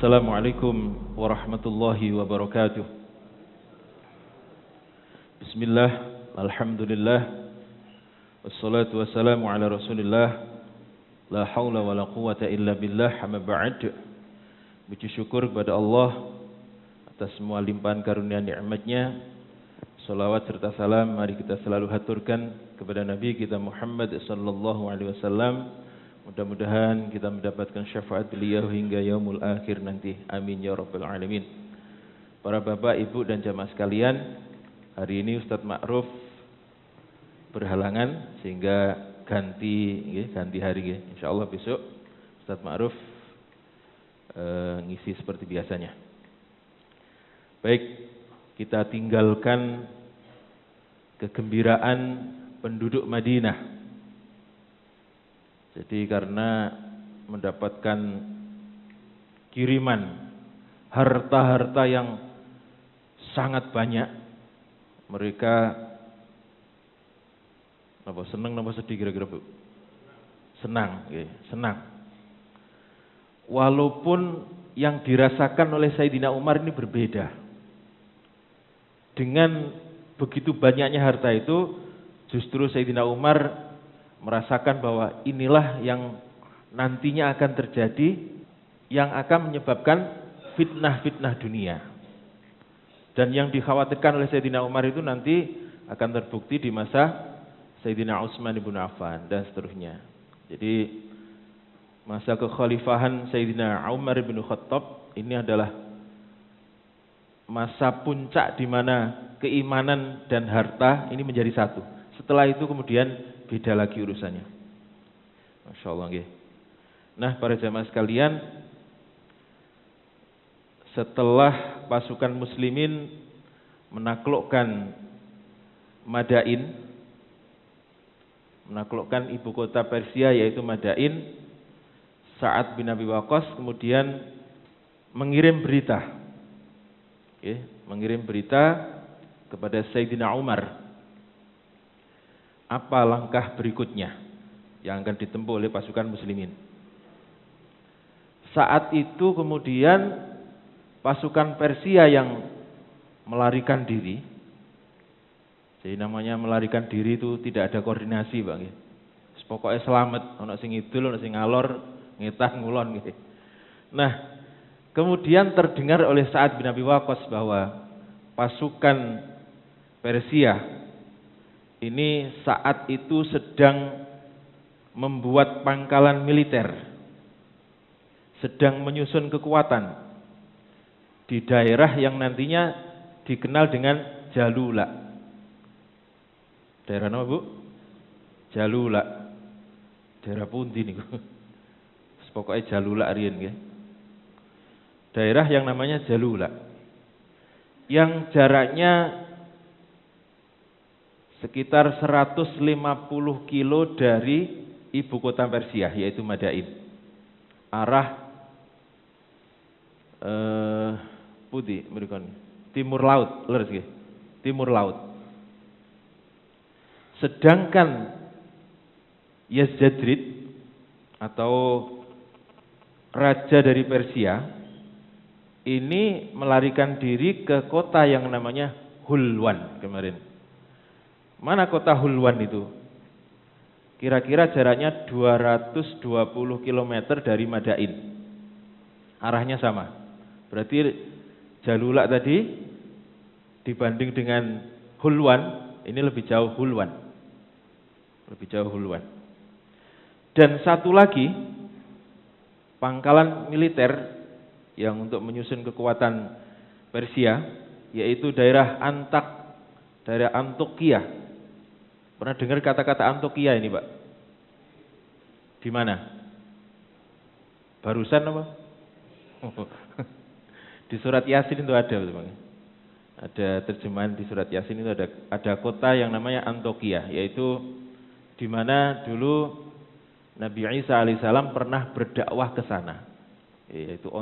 Assalamualaikum warahmatullahi wabarakatuh. Bismillah, alhamdulillah, wassalatu wassalamu ala rasulillah, la hawla wa la quwata illa billah, amma ba'd. Puji syukur kepada Allah atas semua limpahan karunia nikmatnya. Salawat serta salam mari kita selalu haturkan kepada Nabi kita Muhammad sallallahu alaihi wasallam. Mudah-mudahan kita mendapatkan syafaat beliau hingga yaumul akhir nanti. Amin ya rabbal alamin. Para bapak, ibu dan jamaah sekalian, hari ini Ustadz Ma'ruf berhalangan sehingga ganti hari. Insyaallah besok Ustadz Ma'ruf ngisi seperti biasanya. Baik, kita tinggalkan kegembiraan penduduk Madinah. Jadi karena mendapatkan kiriman harta-harta yang sangat banyak, mereka senang apa sedih kira-kira Bu? Senang, senang. Walaupun yang dirasakan oleh Sayyidina Umar ini berbeda. Dengan begitu banyaknya harta itu, justru Sayyidina Umar merasakan bahwa inilah yang nantinya akan terjadi, yang akan menyebabkan fitnah-fitnah dunia. Dan yang dikhawatirkan oleh Sayyidina Umar itu nanti akan terbukti di masa Sayyidina Utsman ibn Affan dan seterusnya. Jadi masa kekhalifahan Sayyidina Umar ibn Khattab ini adalah masa puncak di mana keimanan dan harta ini menjadi satu. Setelah itu kemudian beda lagi urusannya. Masya Allah. Nah, para jamaah sekalian, setelah pasukan muslimin menaklukkan Madain, menaklukkan ibu kota Persia yaitu Madain, Sa'ad bin Abi Waqqas kemudian mengirim berita kepada Sayyidina Umar. Apa langkah berikutnya yang akan ditempuh oleh pasukan muslimin? Saat itu kemudian pasukan Persia yang melarikan diri. Jadi namanya melarikan diri itu tidak ada koordinasi, Bang. Pokoknya selamat, ono sing idul, ono sing ngalor, ngetah ngulon gitu. Nah, kemudian terdengar oleh Sa'ad bin Abi Waqqas bahwa pasukan Persia ini saat itu sedang membuat pangkalan militer, sedang menyusun kekuatan di daerah yang nantinya dikenal dengan Jalula. Daerah apa, Bu? Jalula. Daerah pundi niku? Pokoknya Jalula riyen nggih. Daerah yang namanya Jalula. Yang jaraknya sekitar 150 kilo dari ibu kota Persia yaitu Madain. Arah putih mrikon timur laut, leres nggih. Timur laut. Sedangkan Yazdadrid atau raja dari Persia ini melarikan diri ke kota yang namanya Hulwan kemarin. Mana kota Hulwan itu? Kira-kira jaraknya 220 km dari Madain. Arahnya sama. Berarti Jalula tadi dibanding dengan Hulwan, ini lebih jauh Hulwan. Lebih jauh Hulwan. Dan satu lagi, pangkalan militer yang untuk menyusun kekuatan Persia, yaitu daerah Antakya. Pernah dengar kata-kata Antakya ini, Pak? Di mana? Barusan apa? Di surat Yasin itu ada, Bang. Ada terjemahan di surat Yasin itu ada kota yang namanya Antakya, yaitu di mana dulu Nabi Isa alaihissalam pernah berdakwah ke sana. Yaitu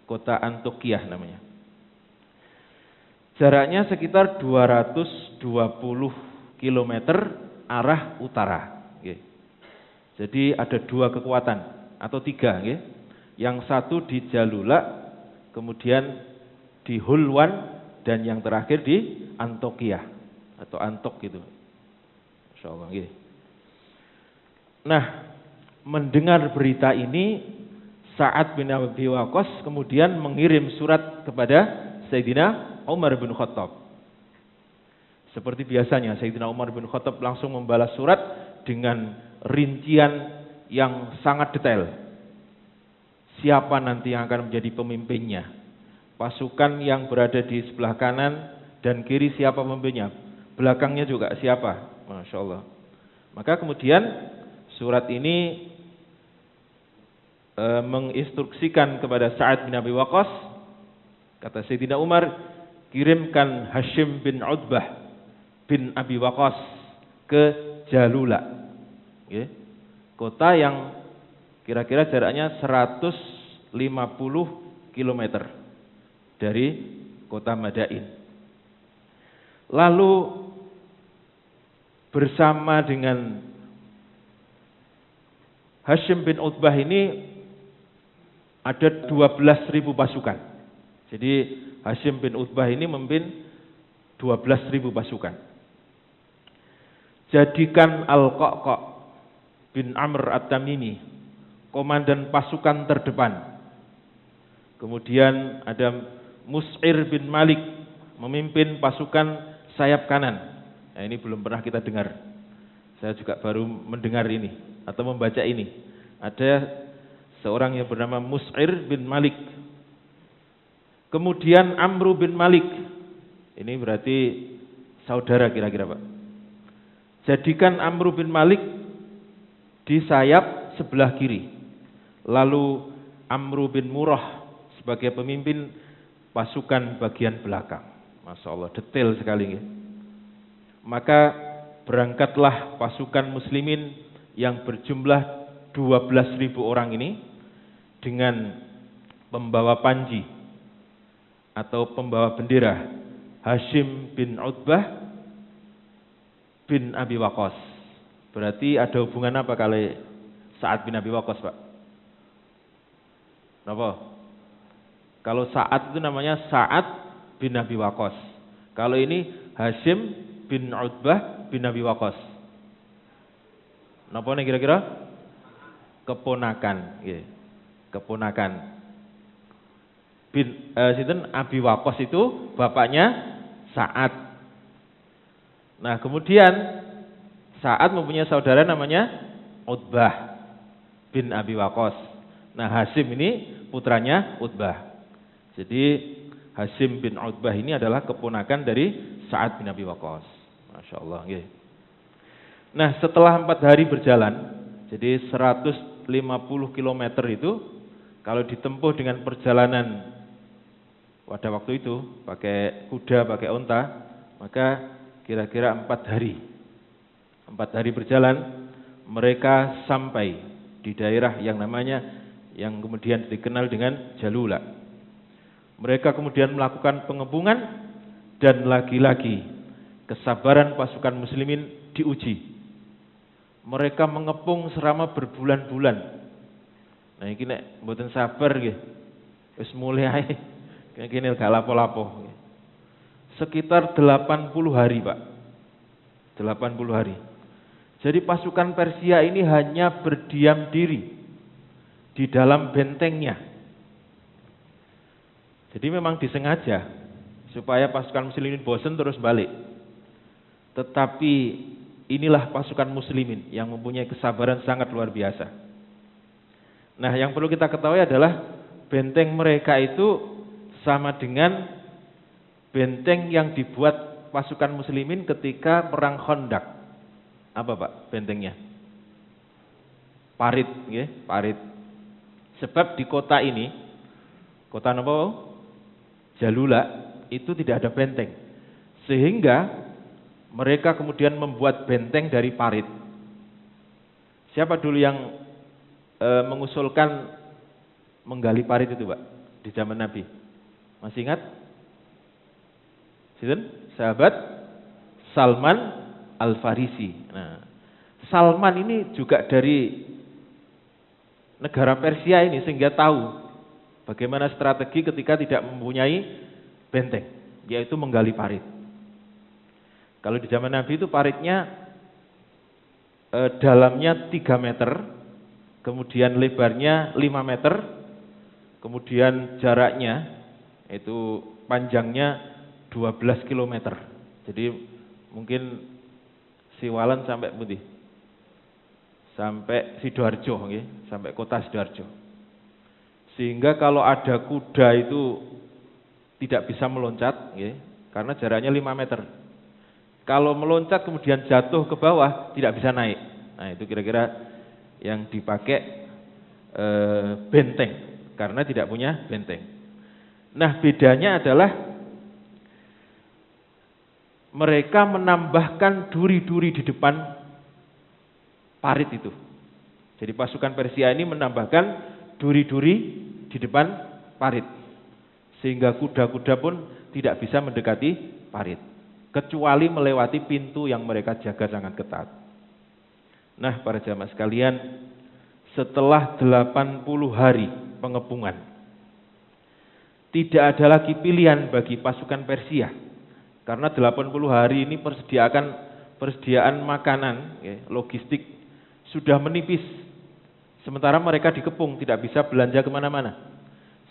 kota Antakya namanya. Jaraknya sekitar 220 km arah utara. Jadi ada dua kekuatan atau tiga. Yang satu di Jalula, kemudian di Hulwan, dan yang terakhir di Antokia atau Antok gitu. Insyaallah nggih. Nah, mendengar berita ini Sa'ad bin Abi Waqqas kemudian mengirim surat kepada Sayyidina Umar bin Khattab. Seperti biasanya Sayyidina Umar bin Khattab langsung membalas surat dengan rincian yang sangat detail. Siapa nanti yang akan menjadi pemimpinnya? Pasukan yang berada di sebelah kanan dan kiri siapa pemimpinnya? Belakangnya juga siapa? Masya Allah. Maka kemudian surat ini menginstruksikan kepada Sa'ad bin Abi Waqqas, kata Sayyidina Umar, kirimkan Hashim bin Utbah bin Abi Waqqas ke Jalula, kota yang kira-kira jaraknya 150 km dari kota Madain. Lalu bersama dengan Hashim bin Utbah ini ada 12.000 pasukan. Jadi Hashim bin Utbah ini memimpin 12.000 pasukan. Jadikan Al-Qa'qa' bin Amr At-Tamimi komandan pasukan terdepan. Kemudian ada Mus'ir bin Malik memimpin pasukan sayap kanan. Nah, ini belum pernah kita dengar. Saya juga baru mendengar ini atau membaca ini. Ada seorang yang bernama Mus'ir bin Malik. Kemudian Amru bin Malik. Ini berarti saudara kira-kira, Pak. Jadikan Amru bin Malik di sayap sebelah kiri. Lalu Amru bin Murrah sebagai pemimpin pasukan bagian belakang. Masya Allah, detail sekali. Maka berangkatlah pasukan muslimin yang berjumlah 12.000 orang ini dengan pembawa panji atau pembawa bendera Hashim bin Utbah bin Abi Waqqas. Berarti ada hubungan apa kali Sa'ad bin Abi Waqqas, Pak? Kenapa? Kalau Sa'ad itu namanya Sa'ad bin Abi Waqqas. Kalau ini Hashim bin Utbah bin Abi Waqqas. Napa nih kira-kira? Keponakan, nggih. Keponakan. Bin sinten Abi Waqqas itu bapaknya Sa'ad. Nah, kemudian Sa'ad mempunyai saudara namanya Utbah bin Abi Waqqas. Nah, Hashim ini putranya Utbah. Jadi Hashim bin Utbah ini adalah keponakan dari Sa'ad bin Abi Waqqas. Masya Allah. Nah, setelah 4 hari berjalan, jadi 150 km itu, kalau ditempuh dengan perjalanan pada waktu itu, pakai kuda, pakai unta, maka kira-kira 4 hari. 4 hari berjalan, mereka sampai di daerah yang namanya, yang kemudian dikenal dengan Jalula. Mereka kemudian melakukan pengepungan, dan lagi-lagi kesabaran pasukan muslimin diuji. Mereka mengepung selama berbulan-bulan. Nah, ini nek mboten sabar nggih. Wis mulai ae. Kene gak lapo-lapo. Sekitar 80 hari, Pak. 80 hari. Jadi pasukan Persia ini hanya berdiam diri di dalam bentengnya. Jadi memang disengaja supaya pasukan muslimin bosan terus balik. Tetapi inilah pasukan muslimin yang mempunyai kesabaran sangat luar biasa. Nah, yang perlu kita ketahui adalah benteng mereka itu sama dengan benteng yang dibuat pasukan muslimin ketika perang Khandaq. Apa, Pak, bentengnya? Parit, nggih, parit. Sebab di kota ini, kota napa? Jalula, itu tidak ada benteng. Sehingga mereka kemudian membuat benteng dari parit. Siapa dulu yang mengusulkan menggali parit itu, Pak, di zaman Nabi? Masih ingat? Sinten? Sahabat Salman Al-Farisi. Nah, Salman ini juga dari negara Persia ini, sehingga tahu Bagaimana strategi ketika tidak mempunyai benteng, yaitu menggali parit. Kalau di zaman Nabi itu paritnya dalamnya 3 meter, kemudian lebarnya 5 meter, kemudian jaraknya itu panjangnya 12 kilometer. Jadi mungkin Siwalan sampai putih, sampai Sidoarjo, sampai kota Sidoarjo. Sehingga kalau ada kuda itu tidak bisa meloncat, karena jaraknya 5 meter. Kalau meloncat kemudian jatuh ke bawah, tidak bisa naik. Nah, itu kira-kira yang dipakai benteng, karena tidak punya benteng. Nah, bedanya adalah mereka menambahkan duri-duri di depan parit itu. Jadi pasukan Persia ini menambahkan duri-duri di depan parit, sehingga kuda-kuda pun tidak bisa mendekati parit, kecuali melewati pintu yang mereka jaga sangat ketat. Nah, para jamaah sekalian, setelah 80 hari pengepungan, tidak ada lagi pilihan bagi pasukan Persia, karena 80 hari ini persediaan makanan, logistik sudah menipis, sementara mereka dikepung, tidak bisa belanja kemana-mana,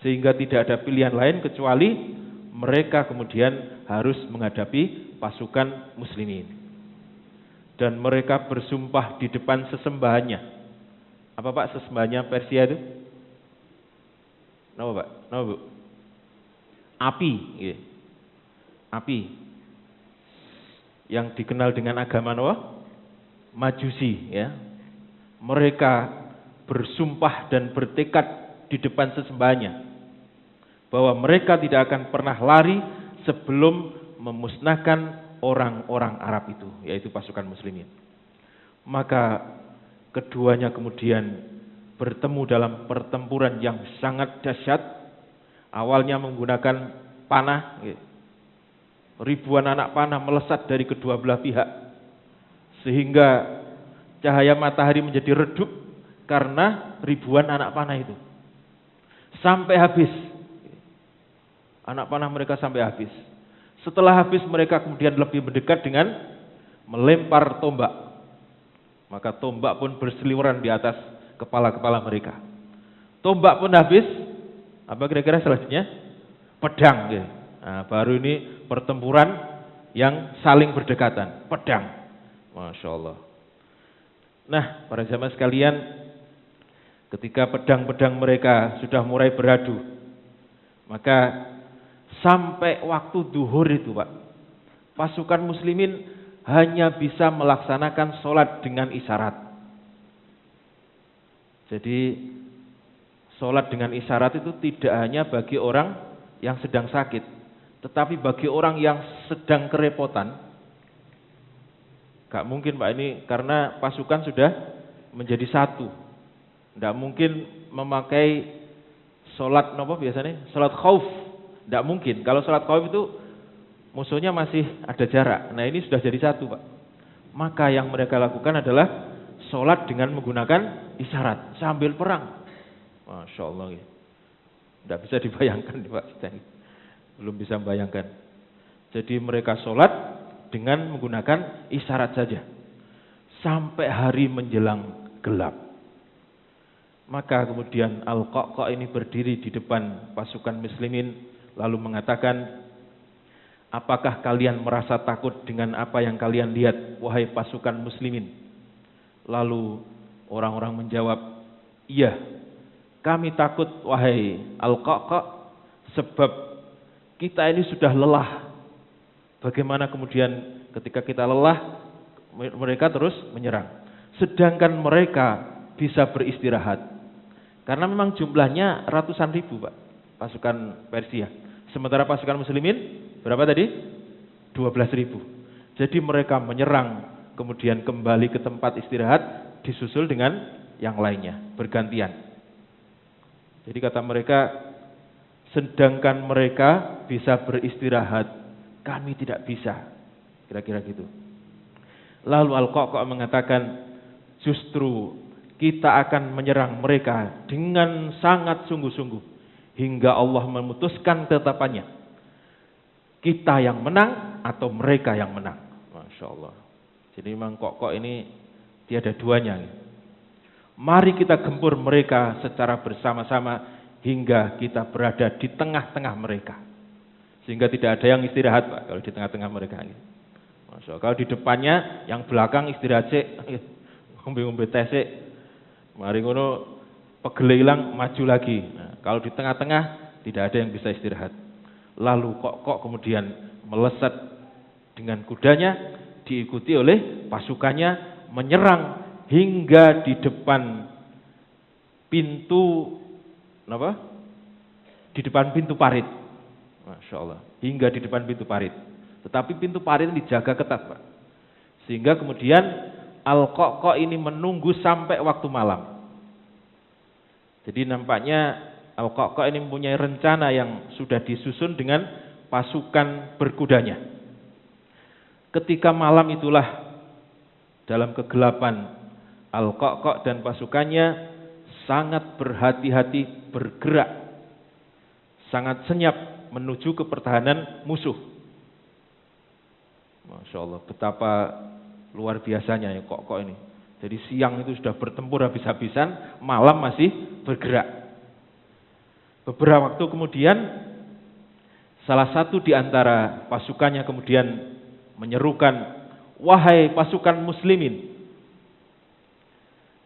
sehingga tidak ada pilihan lain kecuali mereka kemudian harus menghadapi pasukan muslimin. Dan mereka bersumpah di depan sesembahannya. Apa Pak sesembahannya Persia itu? Kenapa Pak? Kenapa Bu? Api. Api. Yang dikenal dengan agama apa? Majusi. Mereka bersumpah dan bertekad di depan sesembahannya bahwa mereka tidak akan pernah lari sebelum memusnahkan orang-orang Arab itu, yaitu pasukan muslimin. Maka keduanya kemudian bertemu dalam pertempuran yang sangat dahsyat. Awalnya menggunakan panah, ribuan anak panah melesat dari kedua belah pihak, sehingga cahaya matahari menjadi redup karena ribuan anak panah itu. Sampai habis. Anak panah mereka sampai habis. Setelah habis mereka kemudian lebih mendekat dengan melempar tombak. Maka tombak pun berseliweran di atas kepala-kepala mereka. Tombak pun habis. Apa kira-kira selanjutnya? Pedang. Nah, baru ini pertempuran yang saling berdekatan. Pedang. Masya Allah. Nah, para jamaah sekalian, ketika pedang-pedang mereka sudah mulai beradu, maka sampai waktu duhur itu Pak, pasukan muslimin hanya bisa melaksanakan sholat dengan isyarat. Jadi sholat dengan isyarat itu tidak hanya bagi orang yang sedang sakit, tetapi bagi orang yang sedang kerepotan. Gak mungkin Pak ini, karena pasukan sudah menjadi satu. Tidak mungkin memakai sholat apa biasanya? Sholat khauf. Tidak mungkin. Kalau sholat khauf itu musuhnya masih ada jarak. Nah, ini sudah jadi satu Pak. Maka yang mereka lakukan adalah sholat dengan menggunakan isyarat sambil perang. Masya Allah. Tidak bisa dibayangkan Pak. Belum bisa membayangkan. Jadi mereka sholat dengan menggunakan isyarat saja sampai hari menjelang gelap. Maka kemudian Al-Qa'qa' ini berdiri di depan pasukan muslimin lalu mengatakan, apakah kalian merasa takut dengan apa yang kalian lihat, wahai pasukan muslimin? Lalu orang-orang menjawab, iya, kami takut wahai Al-Qa'qa', sebab kita ini sudah lelah. Bagaimana kemudian ketika kita lelah, mereka terus menyerang. Sedangkan mereka bisa beristirahat. Karena memang jumlahnya ratusan ribu Pak, pasukan Persia. Sementara pasukan muslimin berapa tadi? 12.000. Jadi mereka menyerang, kemudian kembali ke tempat istirahat, disusul dengan yang lainnya, bergantian. Jadi kata mereka, sedangkan mereka bisa beristirahat, kami tidak bisa. Kira-kira gitu. Lalu Al-Qa'qa' mengatakan, justru kita akan menyerang mereka dengan sangat sungguh-sungguh. hingga Allah memutuskan ketetapannya. Kita yang menang atau mereka yang menang. Masya Allah. Jadi memang kok ini tiada duanya. Mari kita gempur mereka secara bersama-sama hingga kita berada di tengah-tengah mereka. Sehingga tidak ada yang istirahat, Pak, kalau di tengah-tengah mereka. Masya Allah. Kalau di depannya, yang belakang istirahat sih, ngombe-ngombe teh sih. Mari ngono pegel hilang, maju lagi. Nah, kalau di tengah-tengah tidak ada yang bisa istirahat. Lalu kok kemudian melesat dengan kudanya, diikuti oleh pasukannya, menyerang hingga di depan pintu apa? Di depan pintu parit. Masya Allah. Hingga di depan pintu parit. Tetapi pintu parit dijaga ketat, Pak. Sehingga kemudian Al-Qaqqa ini menunggu sampai waktu malam. Jadi nampaknya Al-Qaqqa ini mempunyai rencana yang sudah disusun dengan pasukan berkudanya. Ketika malam itulah dalam kegelapan, Al-Qaqqa dan pasukannya sangat berhati-hati bergerak, sangat senyap menuju ke pertahanan musuh. Masya Allah, betapa luar biasanya ya Qaqqa ini. Jadi siang itu sudah bertempur habis-habisan, malam masih bergerak. Beberapa waktu kemudian, salah satu di antara pasukannya kemudian menyerukan, "Wahai pasukan muslimin,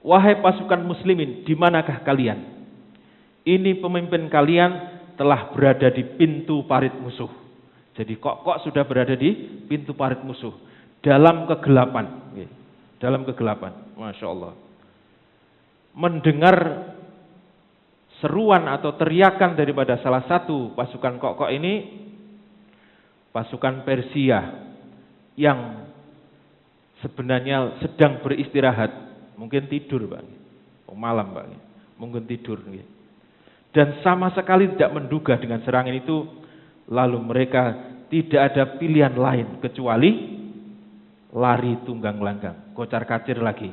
wahai pasukan muslimin, di manakah kalian? Ini pemimpin kalian telah berada di pintu parit musuh." Jadi Qaqqa sudah berada di pintu parit musuh dalam kegelapan. Dalam kegelapan, Masya Allah. Mendengar seruan atau teriakan daripada salah satu pasukan Qaqqa ini, pasukan Persia yang sebenarnya sedang beristirahat, mungkin tidur, Pak. Malam, Pak. Mungkin tidur. Dan sama sekali tidak menduga dengan serangan itu, lalu mereka tidak ada pilihan lain kecuali lari tunggang langgang, kocar kacir lagi.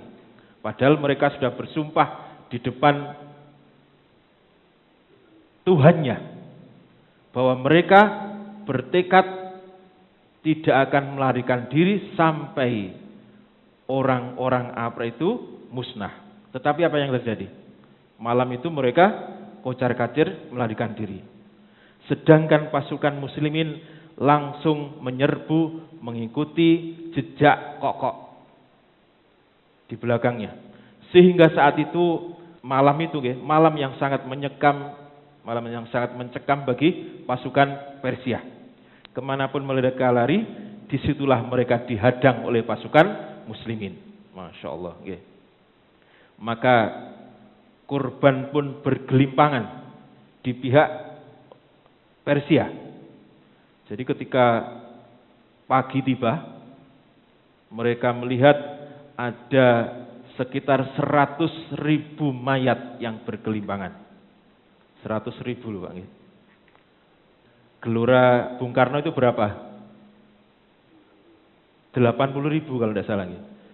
Padahal mereka sudah bersumpah di depan Tuhannya bahwa mereka bertekad tidak akan melarikan diri sampai orang-orang apa itu musnah. Tetapi apa yang terjadi? Malam itu mereka kocar kacir melarikan diri. Sedangkan pasukan muslimin langsung menyerbu mengikuti jejak Qaqqa di belakangnya. Sehingga saat itu malam itu malam yang sangat mencekam bagi pasukan Persia. Kemanapun mereka lari, disitulah mereka dihadang oleh pasukan muslimin. Masya Allah. Maka korban pun bergelimpangan di pihak Persia. Jadi ketika pagi tiba, mereka melihat ada sekitar 100.000 mayat yang bergelimpangan. 100.000 loh, Pak. Gelora Bung Karno itu berapa? 80.000 kalau tidak salah.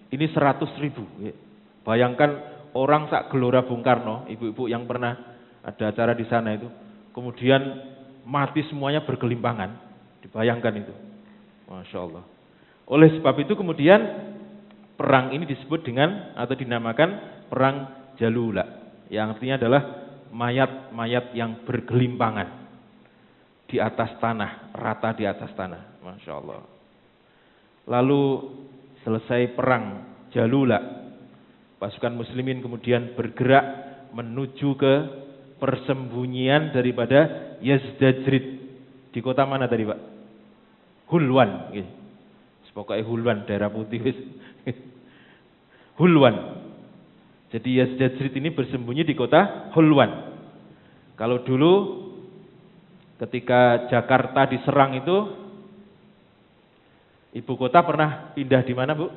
Ini 100.000. Bayangkan orang sak Gelora Bung Karno, ibu-ibu yang pernah ada acara di sana itu, kemudian mati semuanya bergelimpangan. Dibayangkan itu. Masya Allah. Oleh sebab itu kemudian perang ini disebut dengan atau dinamakan perang Jalula, yang artinya adalah mayat-mayat yang bergelimpangan di atas tanah, rata di atas tanah. Masya Allah. Lalu selesai perang Jalula, pasukan muslimin kemudian bergerak menuju ke persembunyian daripada Yazdajrid. Di kota mana tadi, Pak? Hulwan. Pokoknya Hulwan, daerah putih. Hulwan. Jadi Yazdajrid ini bersembunyi di kota Hulwan. Kalau dulu ketika Jakarta diserang itu, ibu kota pernah pindah di mana, Bu?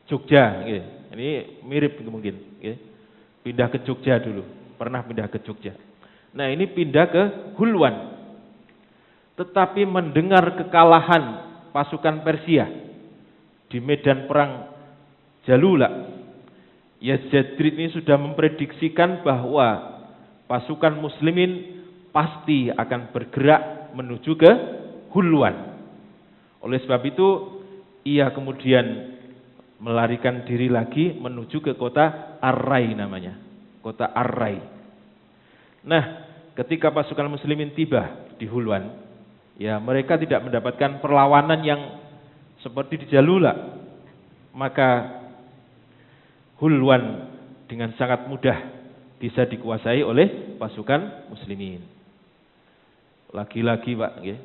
Jogja. Ini mirip mungkin. Pindah ke Jogja dulu. Pernah pindah ke Jogja. Nah ini pindah ke Hulwan. Tetapi mendengar kekalahan pasukan Persia di medan perang Jalula, Yazdajrid ini sudah memprediksikan bahwa pasukan muslimin pasti akan bergerak menuju ke Hulwan. Oleh sebab itu, ia kemudian melarikan diri lagi menuju ke kota Ar-Rai namanya. Kota Ar-Rai. Nah, ketika pasukan muslimin tiba di Hulwan, ya mereka tidak mendapatkan perlawanan yang seperti di Jalula. Maka Hulwan dengan sangat mudah bisa dikuasai oleh pasukan muslimin. Lagi-lagi Pak, ya,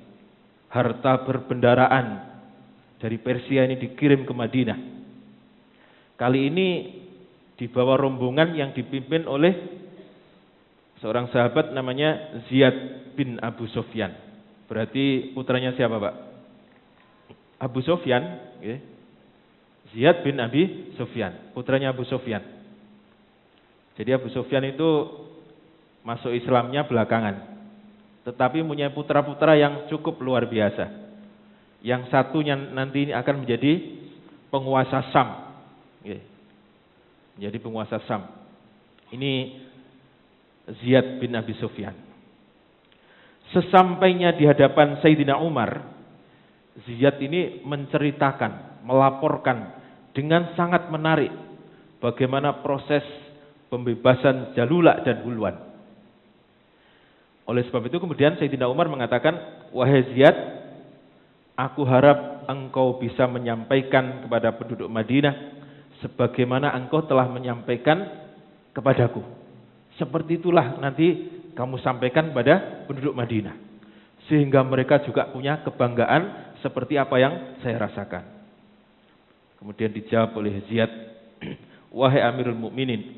harta berbendaraan dari Persia ini dikirim ke Madinah. Kali ini dibawa rombongan yang dipimpin oleh seorang sahabat namanya Ziyad bin Abu Sufyan. Berarti putranya siapa Pak? Abu Sufyan, ya. Ziyad bin Abi Sufyan, putranya Abu Sufyan. Jadi Abu Sufyan itu masuk Islamnya belakangan, tetapi punya putra-putra yang cukup luar biasa. Yang satunya nanti ini akan menjadi penguasa Sam, menjadi penguasa Sam. Ini Ziyad bin Abi Sufyan. Sesampainya di hadapan Sayyidina Umar, Ziyad ini menceritakan, melaporkan dengan sangat menarik bagaimana proses pembebasan Jalula dan Hulwan. Oleh sebab itu kemudian Sayyidina Umar mengatakan, wahai Ziyad, aku harap engkau bisa menyampaikan kepada penduduk Madinah sebagaimana engkau telah menyampaikan kepadaku. Seperti itulah nanti kamu sampaikan kepada penduduk Madinah, sehingga mereka juga punya kebanggaan seperti apa yang saya rasakan. Kemudian dijawab oleh Ziyad, wahai Amirul Mukminin,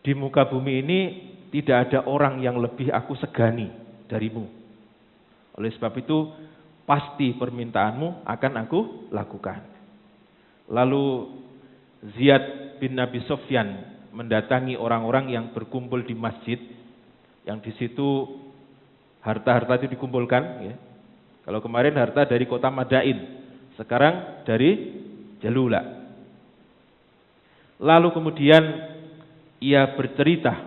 di muka bumi ini tidak ada orang yang lebih aku segani darimu. Oleh sebab itu, pasti permintaanmu akan aku lakukan. Lalu Ziyad bin Abi Sufyan mendatangi orang-orang yang berkumpul di masjid, yang di situ harta-harta itu dikumpulkan. Ya. Kalau kemarin harta dari kota Madain, sekarang dari Jalula. Lalu kemudian ia bercerita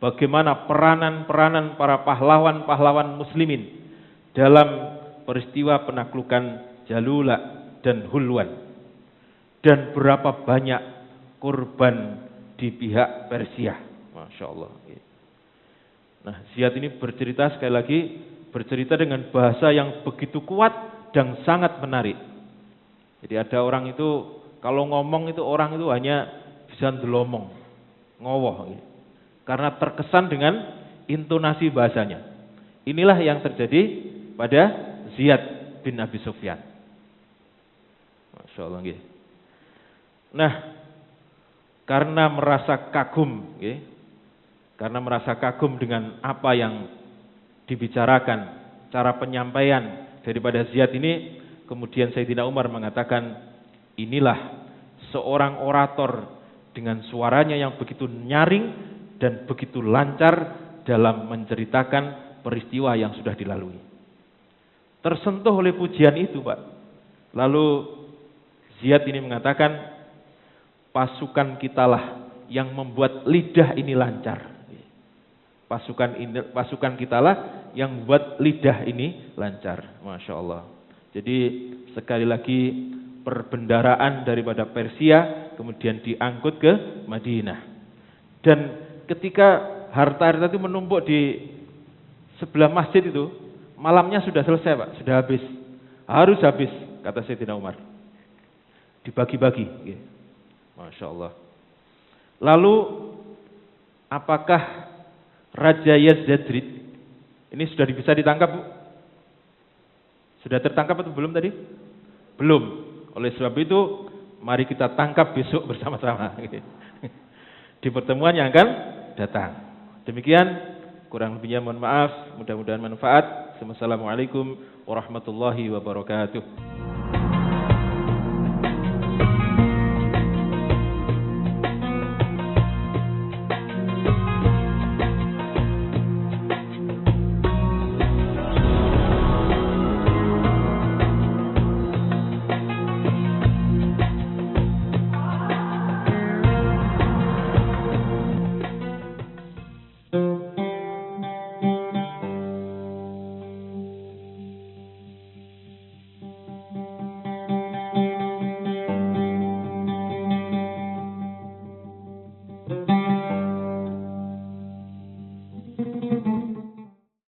bagaimana peranan-peranan para pahlawan-pahlawan muslimin dalam peristiwa penaklukan Jalula dan Hulwan, dan berapa banyak korban di pihak Persia. Masya Allah. Nah, Ziyad ini bercerita sekali lagi, bercerita dengan bahasa yang begitu kuat dan sangat menarik. Jadi ada orang itu kalau ngomong itu orang itu hanya bisa ndelomong, ngowoh, karena terkesan dengan intonasi bahasanya. Inilah yang terjadi pada Ziyad bin Abi Sufyan. Masya Allah. Nah, karena merasa kagum, karena merasa kagum dengan apa yang dibicarakan, cara penyampaian daripada Ziyad ini, kemudian Sayyidina Umar mengatakan, inilah seorang orator dengan suaranya yang begitu nyaring dan begitu lancar dalam menceritakan peristiwa yang sudah dilalui. Tersentuh oleh pujian itu, Pak. Lalu Ziyad ini mengatakan, pasukan kitalah yang membuat lidah ini lancar. Pasukan kitalah yang membuat lidah ini lancar. Masya Allah. Jadi sekali lagi perbendaraan daripada Persia kemudian diangkut ke Madinah. Dan ketika harta-harta itu menumpuk di sebelah masjid itu, malamnya sudah selesai Pak, sudah habis. Harus habis, kata Sayyidina Umar. Dibagi-bagi. Masya Allah. Lalu apakah Raja Yazdrid ini sudah bisa ditangkap, Bu? Sudah tertangkap atau belum tadi? Belum. Oleh sebab itu, mari kita tangkap besok bersama-sama. Di pertemuan yang akan datang. Demikian, kurang lebihnya mohon maaf, mudah-mudahan manfaat. Wassalamualaikum warahmatullahi wabarakatuh.